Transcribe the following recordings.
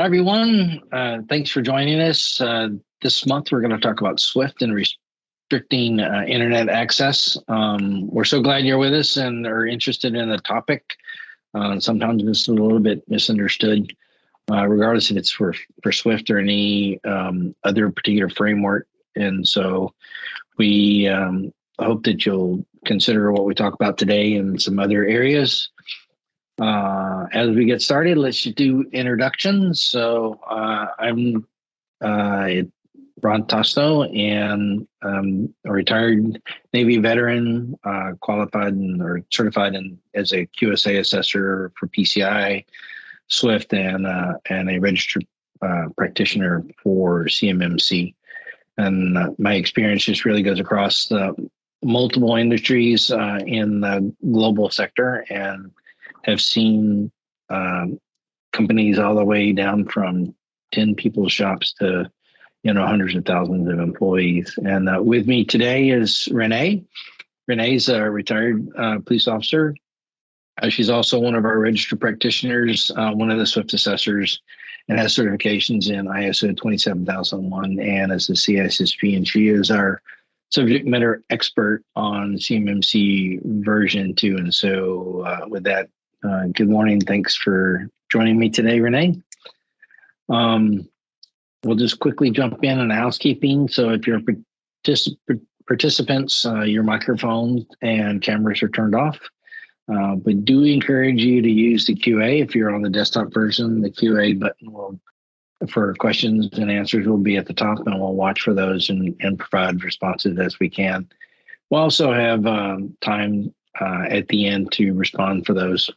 Hi, everyone. Thanks for joining us. This month, we're going to talk about Swift and restricting internet access. We're so glad you're with us and are interested in the topic. Sometimes it's a little bit misunderstood, regardless if it's for Swift or any other particular framework. And so we hope that you'll consider what we talk about today in some other areas. As we get started, let's do introductions. So I'm Ron Tosto, and a retired Navy veteran, qualified or certified as a QSA assessor for PCI, Swift, and a registered practitioner for CMMC. And my experience just really goes across the multiple industries in the global sector, and have seen companies all the way down from 10 people's shops to, hundreds of thousands of employees. And with me today is Renee. Renee's a retired police officer. She's also one of our registered practitioners, one of the Swift assessors, and has certifications in ISO 27001 and as a CISSP. And she is our subject matter expert on CMMC version 2. And so with that, good morning. Thanks for joining me today, Renee. We'll just quickly jump in on housekeeping. So if you're participants, your microphones and cameras are turned off. But do encourage you to use the QA. If you're on the desktop version, the QA button for questions and answers will be at the top, and we'll watch for those and provide responses as we can. We'll also have time at the end to respond for those.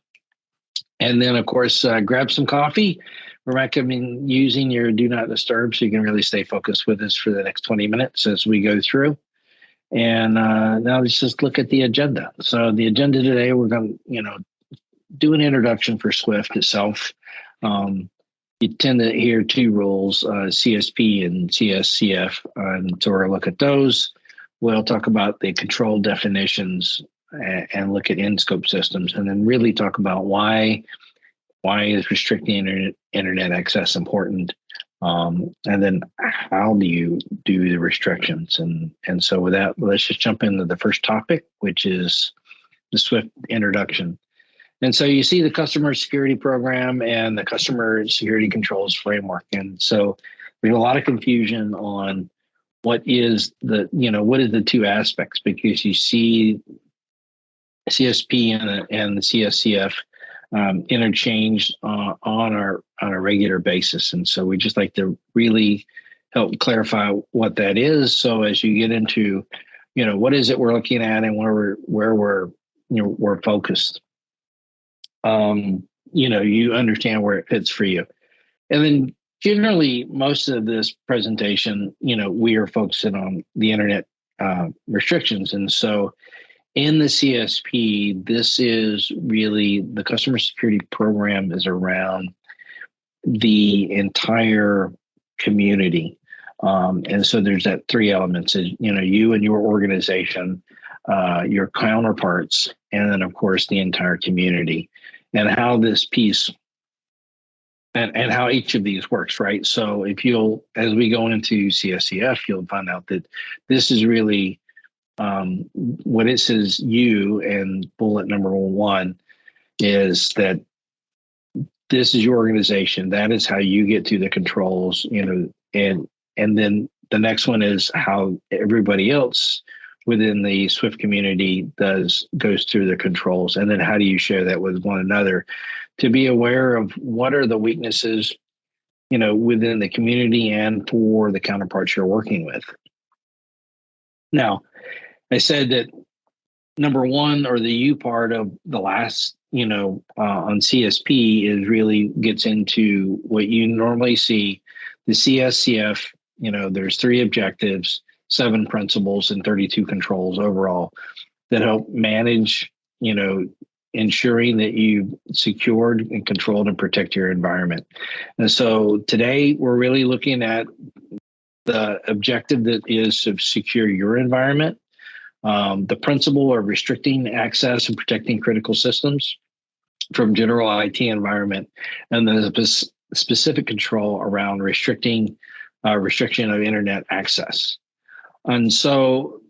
And then, of course, grab some coffee. We're recommending using your Do Not Disturb so you can really stay focused with us for the next 20 minutes as we go through. And now let's just look at the agenda. So the agenda today, we're going to, do an introduction for Swift itself. You tend to hear two rules, CSP and CSCF. And so we'll look at those. We'll talk about the control definitions and look at in-scope systems, and then really talk about why is restricting internet access important, and then how do you do the restrictions. And so with that, let's just jump into the first topic, which is the Swift introduction. And so you see the customer security program and the customer security controls framework. And so there's a lot of confusion on what is the two aspects, because you see CSP and the CSCF interchanged on a regular basis. And so we just like to really help clarify what that is. So as you get into, what is it we're looking at and where we're focused, you understand where it fits for you. And then generally most of this presentation, we are focusing on the internet restrictions. And so in the CSP, this is really the customer security program is around the entire community. And so there's that three elements, you and your organization, your counterparts, and then of course the entire community, and how this piece and how each of these works, right? So as we go into CSCF, you'll find out that this is really what it says, and bullet number 1 is that this is your organization. That is how you get to the controls, and then the next one is how everybody else within the Swift community goes through the controls. And then how do you share that with one another to be aware of what are the weaknesses, within the community and for the counterparts you're working with. Now, I said that number 1, or the U part of the last, on CSP really gets into what you normally see. The CSCF, there's 3 objectives, 7 principles, and 32 controls overall that help manage, ensuring that you secured and controlled and protect your environment. And so today we're really looking at the objective that is to secure your environment, the principle of restricting access and protecting critical systems from general IT environment, and the specific control around restriction of internet access. And so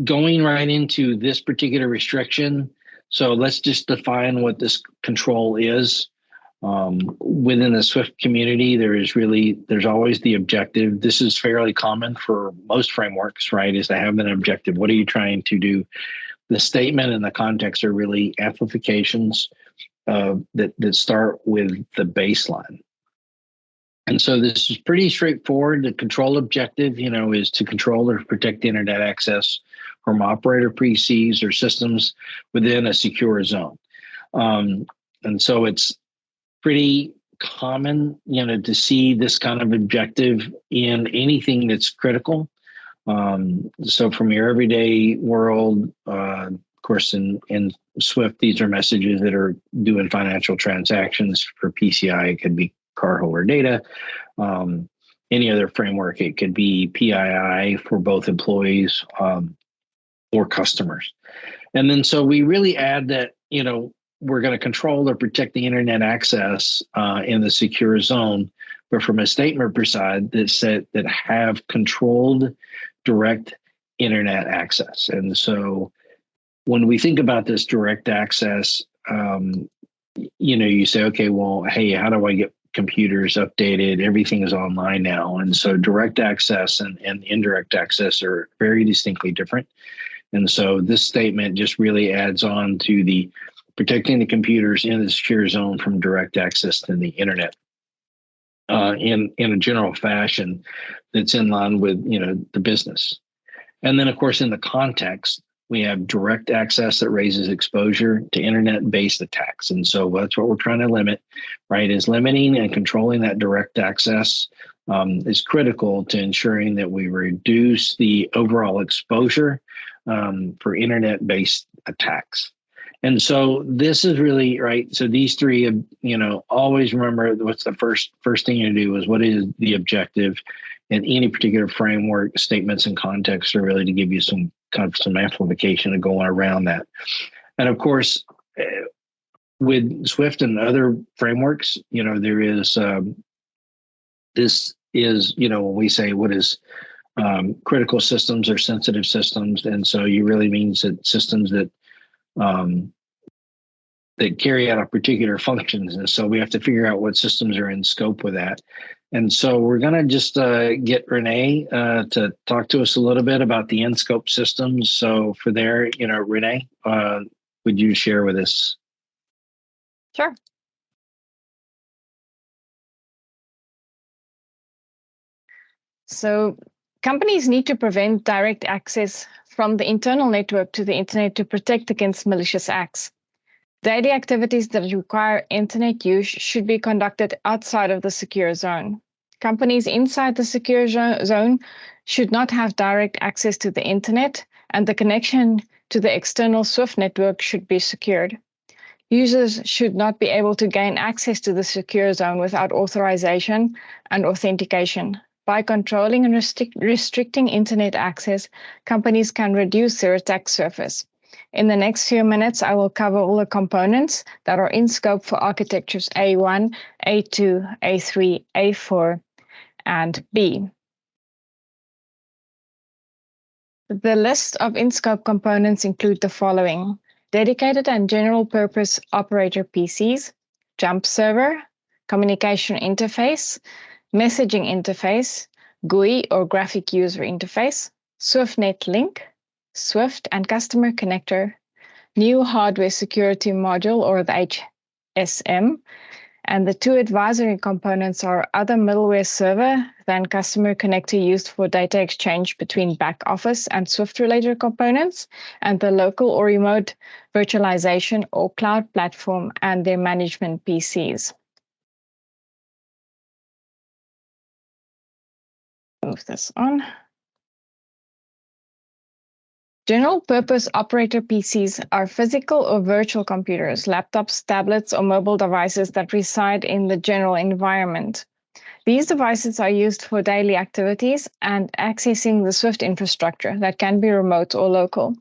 going right into this particular restriction, so let's just define what this control is. Within the Swift community, there's always the objective. This is fairly common for most frameworks, right? Is to have an objective. What are you trying to do? The statement and the context are really amplifications that start with the baseline. And so this is pretty straightforward. The control objective, is to control or protect internet access from operator PCs or systems within a secure zone. And so it's pretty common, to see this kind of objective in anything that's critical. So from your everyday world, of course, in Swift, these are messages that are doing financial transactions. For PCI, it could be cardholder data. Any other framework, it could be PII for both employees or customers. And then so we really add that, we're going to control or protect the internet access in the secure zone, but from a statement side that have controlled direct internet access. And so when we think about this direct access, you say, okay, well, hey, how do I get computers updated? Everything is online now. And so direct access and indirect access are very distinctly different. And so this statement just really adds on to the protecting the computers in the secure zone from direct access to the internet in a general fashion that's in line with, the business. And then, of course, in the context, we have direct access that raises exposure to internet-based attacks. And so that's what we're trying to limit, right, is limiting and controlling that direct access is critical to ensuring that we reduce the overall exposure for internet-based attacks. And so this is really, right, so these three, always remember what's the first thing you do is what is the objective in any particular framework. Statements and context are really to give you some amplification to go around that. And of course, with Swift and other frameworks, there is, this is, when we say what is critical systems or sensitive systems. And so you really means that systems that carry out a particular functions. And so we have to figure out what systems are in scope with that. And so we're going to just get Renee to talk to us a little bit about the in-scope systems. So for there, Renee, would you share with us? Sure. So companies need to prevent direct access from the internal network to the internet to protect against malicious acts. Daily activities that require internet use should be conducted outside of the secure zone. Companies inside the secure zone should not have direct access to the internet, and the connection to the external Swift network should be secured. Users should not be able to gain access to the secure zone without authorization and authentication. By controlling and restricting internet access, companies can reduce their attack surface. In the next few minutes, I will cover all the components that are in scope for architectures A1, A2, A3, A4, and B. The list of in-scope components include the following: dedicated and general purpose operator PCs, jump server, communication interface, messaging interface, GUI or graphic user interface, SwiftNet link, Swift and customer connector, new hardware security module or the HSM, and the two advisory components are other middleware server than customer connector used for data exchange between back office and Swift-related components, and the local or remote virtualization or cloud platform and their management PCs. Move this on. General purpose operator PCs are physical or virtual computers, laptops, tablets, or mobile devices that reside in the general environment. These devices are used for daily activities and accessing the Swift infrastructure that can be remote or local.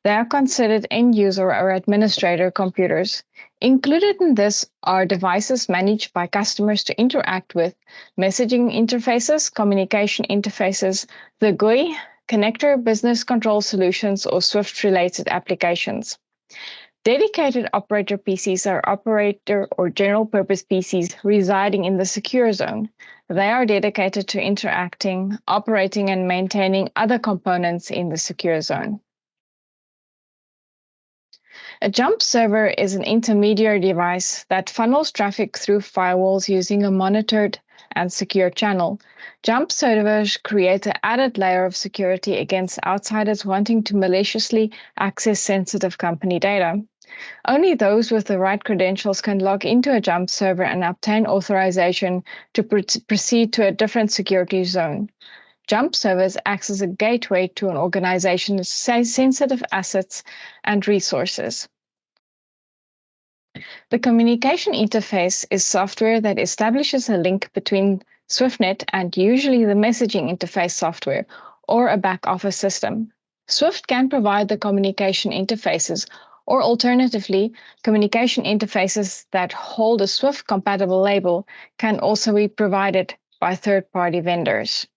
They are considered end-user or administrator computers. Included in this are devices managed by customers to interact with, messaging interfaces, communication interfaces, the GUI, connector, business control solutions, or Swift-related applications. Dedicated operator PCs are operator or general purpose PCs residing in the secure zone. They are dedicated to interacting, operating, and maintaining other components in the secure zone. A jump server is an intermediary device that funnels traffic through firewalls using a monitored and secure channel. Jump servers create an added layer of security against outsiders wanting to maliciously access sensitive company data. Only those with the right credentials can log into a jump server and obtain authorization to proceed to a different security zone. Jump servers act as a gateway to an organization's sensitive assets and resources. The communication interface is software that establishes a link between SwiftNet and usually the messaging interface software or a back office system. Swift can provide the communication interfaces, or alternatively, communication interfaces that hold a Swift-compatible label can also be provided by third-party vendors.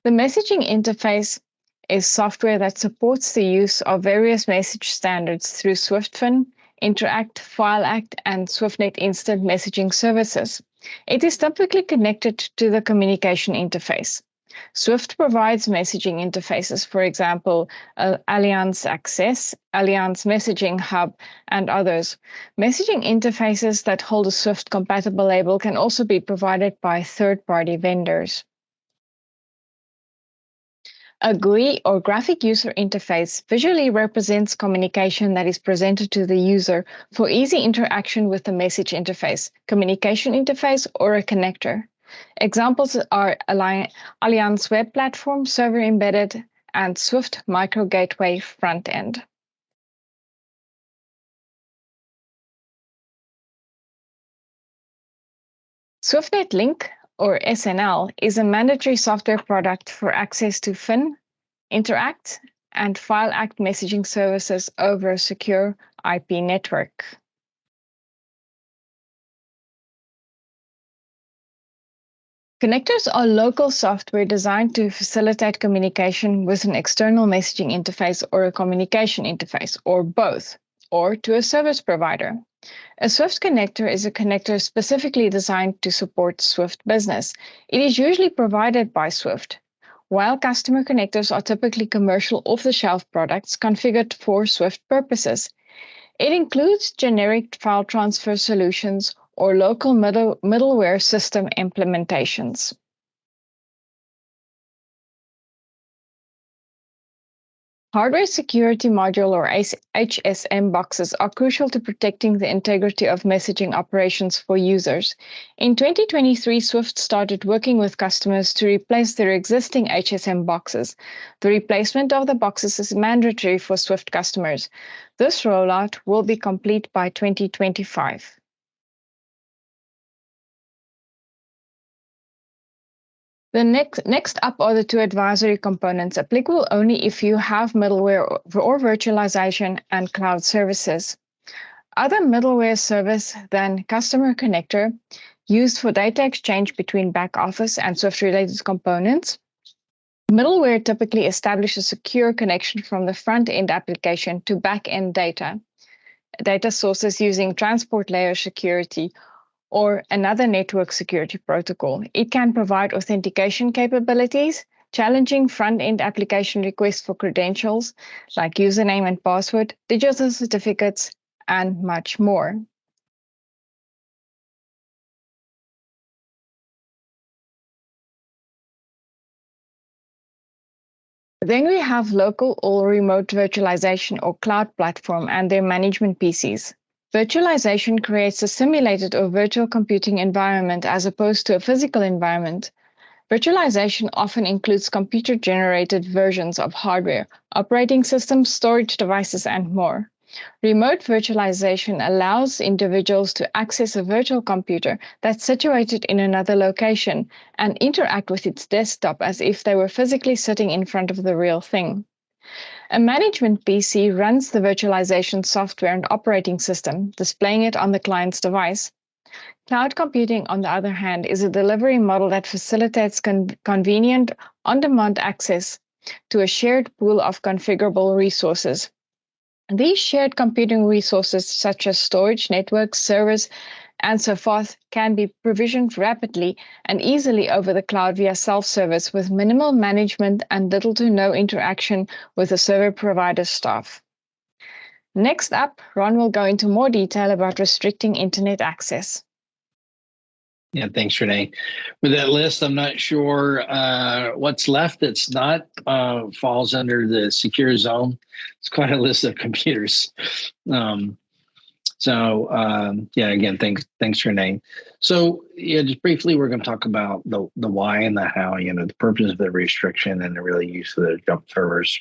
The messaging interface is software that supports the use of various message standards through SwiftFin, Interact, FileAct, and SwiftNet Instant Messaging services. It is typically connected to the communication interface. Swift provides messaging interfaces, for example, Allianz Access, Allianz Messaging Hub, and others. Messaging interfaces that hold a Swift-compatible label can also be provided by third-party vendors. A GUI, or graphic user interface, visually represents communication that is presented to the user for easy interaction with the message interface, communication interface, or a connector. Examples are Allianz Web Platform, Server Embedded, and Swift Micro Gateway Frontend. SwiftNet Link, or SNL, is a mandatory software product for access to Fin, Interact, and FileAct messaging services over a secure IP network. Connectors are local software designed to facilitate communication with an external messaging interface or a communication interface, or both, or to a service provider. A Swift connector is a connector specifically designed to support Swift business. It is usually provided by Swift, while customer connectors are typically commercial off-the-shelf products configured for Swift purposes. It includes generic file transfer solutions or local middleware system implementations. Hardware security module, or HSM boxes, are crucial to protecting the integrity of messaging operations for users. In 2023, Swift started working with customers to replace their existing HSM boxes. The replacement of the boxes is mandatory for Swift customers. This rollout will be complete by 2025. The next up are the two advisory components, applicable only if you have middleware or virtualization and cloud services. Other middleware service than Customer Connector, used for data exchange between back office and Swift-related components. Middleware typically establishes a secure connection from the front-end application to back-end data sources using transport layer security or another network security protocol. It can provide authentication capabilities, challenging front-end application requests for credentials like username and password, digital certificates, and much more. Then we have local or remote virtualization or cloud platform and their management PCs. Virtualization creates a simulated or virtual computing environment as opposed to a physical environment. Virtualization often includes computer-generated versions of hardware, operating systems, storage devices, and more. Remote virtualization allows individuals to access a virtual computer that's situated in another location and interact with its desktop as if they were physically sitting in front of the real thing. A management PC runs the virtualization software and operating system, displaying it on the client's device. Cloud computing, on the other hand, is a delivery model that facilitates convenient, on-demand access to a shared pool of configurable resources. These shared computing resources, such as storage, networks, servers, and so forth, can be provisioned rapidly and easily over the cloud via self-service with minimal management and little to no interaction with the server provider staff. Next up, Ron will go into more detail about restricting internet access. Yeah, thanks, Renee. With that list, I'm not sure what's left that's not falls under the secure zone. It's quite a list of computers. Yeah, again, thanks, Renee. So, yeah, just briefly, we're going to talk about the why and the how. The purpose of the restriction and the really use of the jump servers.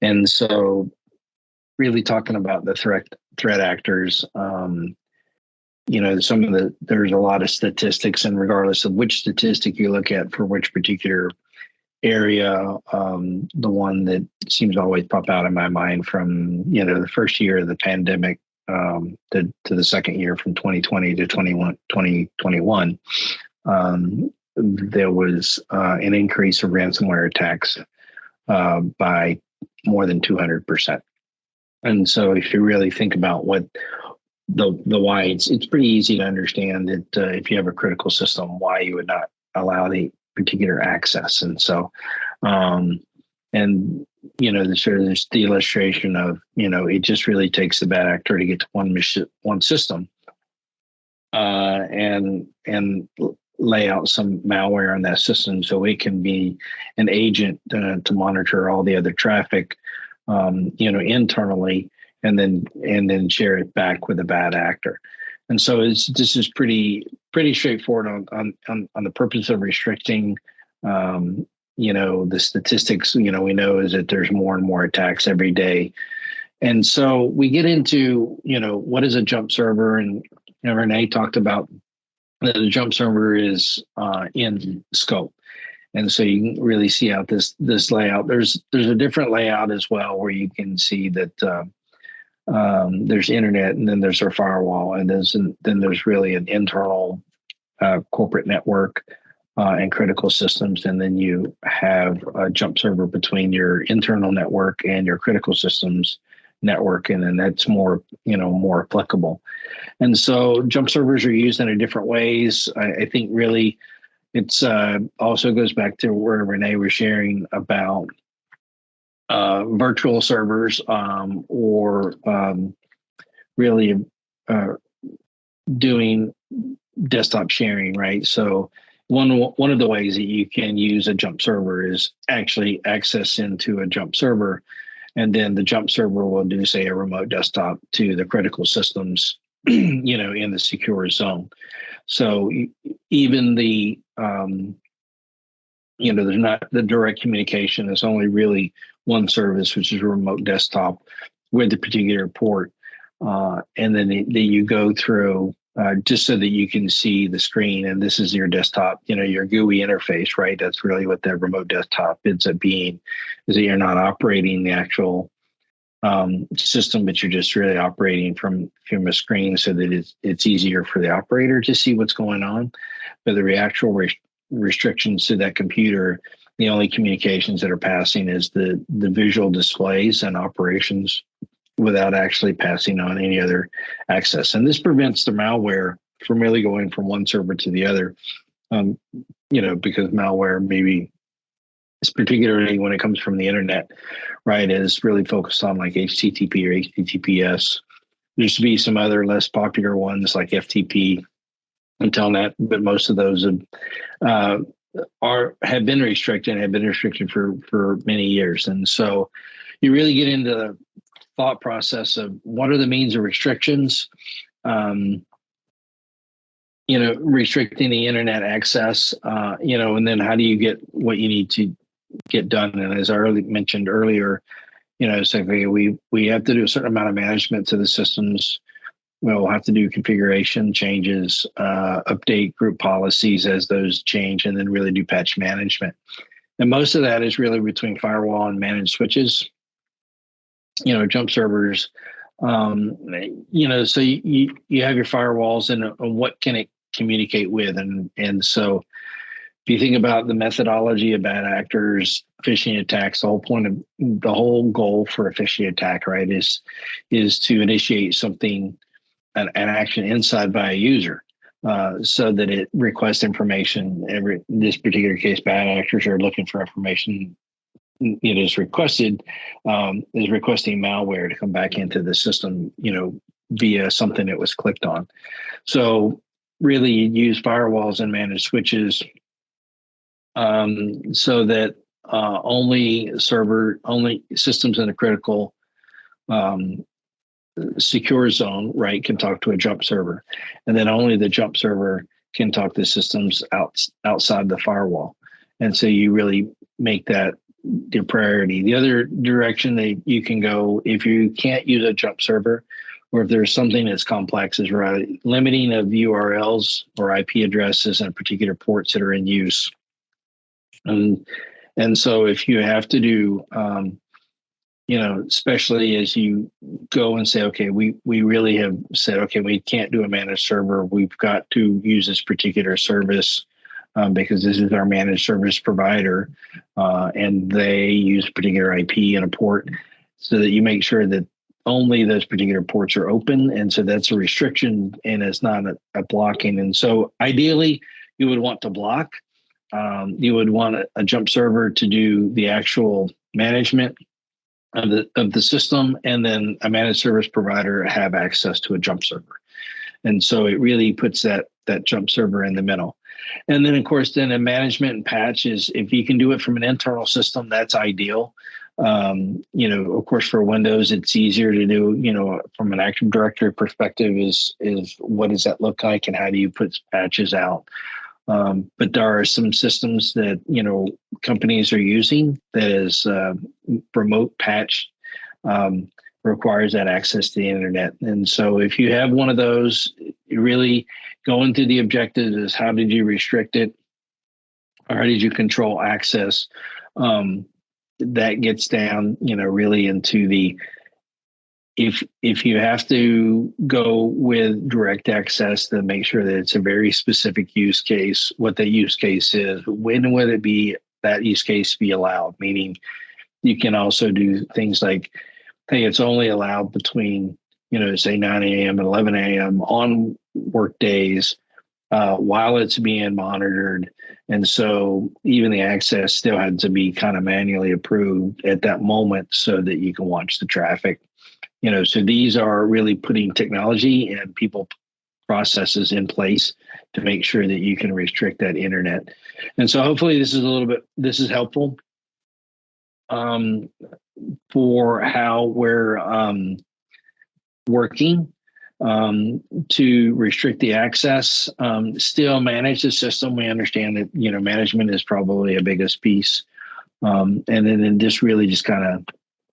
And so, really talking about the threat actors. There's a lot of statistics, and regardless of which statistic you look at for which particular area, the one that seems to always pop out in my mind from, the first year of the pandemic to the second year from 2020 to 2021, there was an increase of ransomware attacks by more than 200%. And so if you really think about what the why, it's pretty easy to understand that if you have a critical system, why you would not allow the particular access. And so, the illustration of, it just really takes the bad actor to get to one system and lay out some malware on that system so it can be an agent to monitor all the other traffic, internally, and then share it back with a bad actor. And so this is pretty straightforward on the purpose of restricting. The statistics, we know is that there's more and more attacks every day. And so we get into, what is a jump server? And Renee talked about that a jump server is in scope. And so you can really see out this layout. There's a different layout as well where you can see that there's internet, and then there's our firewall, and then there's really an internal corporate network and critical systems, and then you have a jump server between your internal network and your critical systems network, and then that's more applicable. And so jump servers are used in different ways. I think really it's also goes back to where Renee was sharing about virtual servers or really doing desktop sharing, right? So one of the ways that you can use a jump server is actually access into a jump server, and then the jump server will do, say, a remote desktop to the critical systems, in the secure zone. So even the there's not the direct communication. There's only really one service, which is a remote desktop with the particular port. And then you go through just so that you can see the screen. And this is your desktop, your GUI interface, right? That's really what that remote desktop ends up being, is that you're not operating the actual system, but you're just really operating from a screen so that it's easier for the operator to see what's going on. But the actual restrictions to that computer, the only communications that are passing is the visual displays and operations without actually passing on any other access. And this prevents the malware from really going from one server to the other, because malware maybe is particularly when it comes from the internet, right, is really focused on like HTTP or HTTPS. There used to be some other less popular ones like FTP and Telnet, but most of those have been restricted for many years. And so you really get into the thought process of what are the means of restrictions, restricting the internet access, and then how do you get what you need to get done? And as I mentioned earlier, So we have to do a certain amount of management to the systems. We'll have to do configuration changes, update group policies as those change, and then really do patch management. And most of that is really between firewall and managed switches, jump servers. So you have your firewalls and what can it communicate with, and so if you think about the methodology of bad actors, phishing attacks, the whole goal for a phishing attack, right, is to initiate something, an action inside by a user, so that it requests information. In this particular case, bad actors are looking for information. It is requesting malware to come back into the system, via something that was clicked on. So really, you use firewalls and managed switches, so that only systems in a critical secure zone, right, can talk to a jump server, and then only the jump server can talk to systems outside the firewall. And so you really make that your priority. The other direction that you can go, if you can't use a jump server, or if there's something that's complex, is right, limiting of URLs or IP addresses and particular ports that are in use. And so if you have to do, especially as you go and say, okay, we really have said, okay, we can't do a managed server. We've got to use this particular service because this is our managed service provider, and they use a particular IP and a port, so that you make sure that only those particular ports are open. And so that's a restriction, and it's not a blocking. And so ideally, you would want to block. You would want a jump server to do the actual management of the system, and then a managed service provider have access to a jump server. And so it really puts that jump server in the middle. And then, of course, then a management and patch is, if you can do it from an internal system, that's ideal. Of course, for Windows, it's easier to do, from an Active Directory perspective, is what does that look like, and how do you put patches out? But there are some systems that, companies are using that is remote patch, requires that access to the internet. And so if you have one of those, you really go into the objective is, how did you restrict it? Or how did you control access? That gets down, really into the, if you have to go with direct access, then make sure that it's a very specific use case, what that use case is, when would that use case be allowed? Meaning you can also do things like, hey, it's only allowed between, say 9 a.m. and 11 a.m. on work days, while it's being monitored. And so even the access still had to be kind of manually approved at that moment so that you can watch the traffic. So these are really putting technology and people processes in place to make sure that you can restrict that internet. And so hopefully this is helpful for how we're working to restrict the access, still manage the system. We understand that, management is probably a biggest piece. And then this really just kind of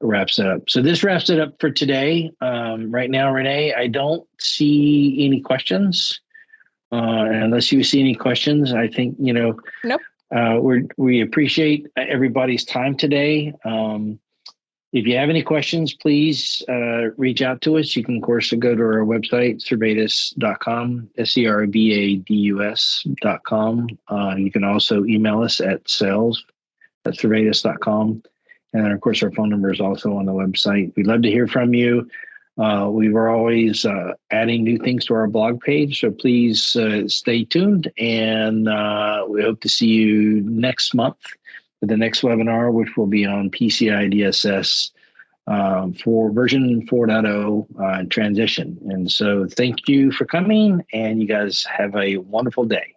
wraps it up. So this wraps it up for today. Right now, Renee, I don't see any questions. Unless you see any questions, I think, Nope. We appreciate everybody's time today. If you have any questions, please reach out to us. You can, of course, go to our website, servadus.com, servadus.com. You can also email us at sales@servadus.com. And then, of course, our phone number is also on the website. We'd love to hear from you. We were always adding new things to our blog page, so please stay tuned. And we hope to see you next month for the next webinar, which will be on PCI DSS for version 4.0 transition. And so thank you for coming, and you guys have a wonderful day.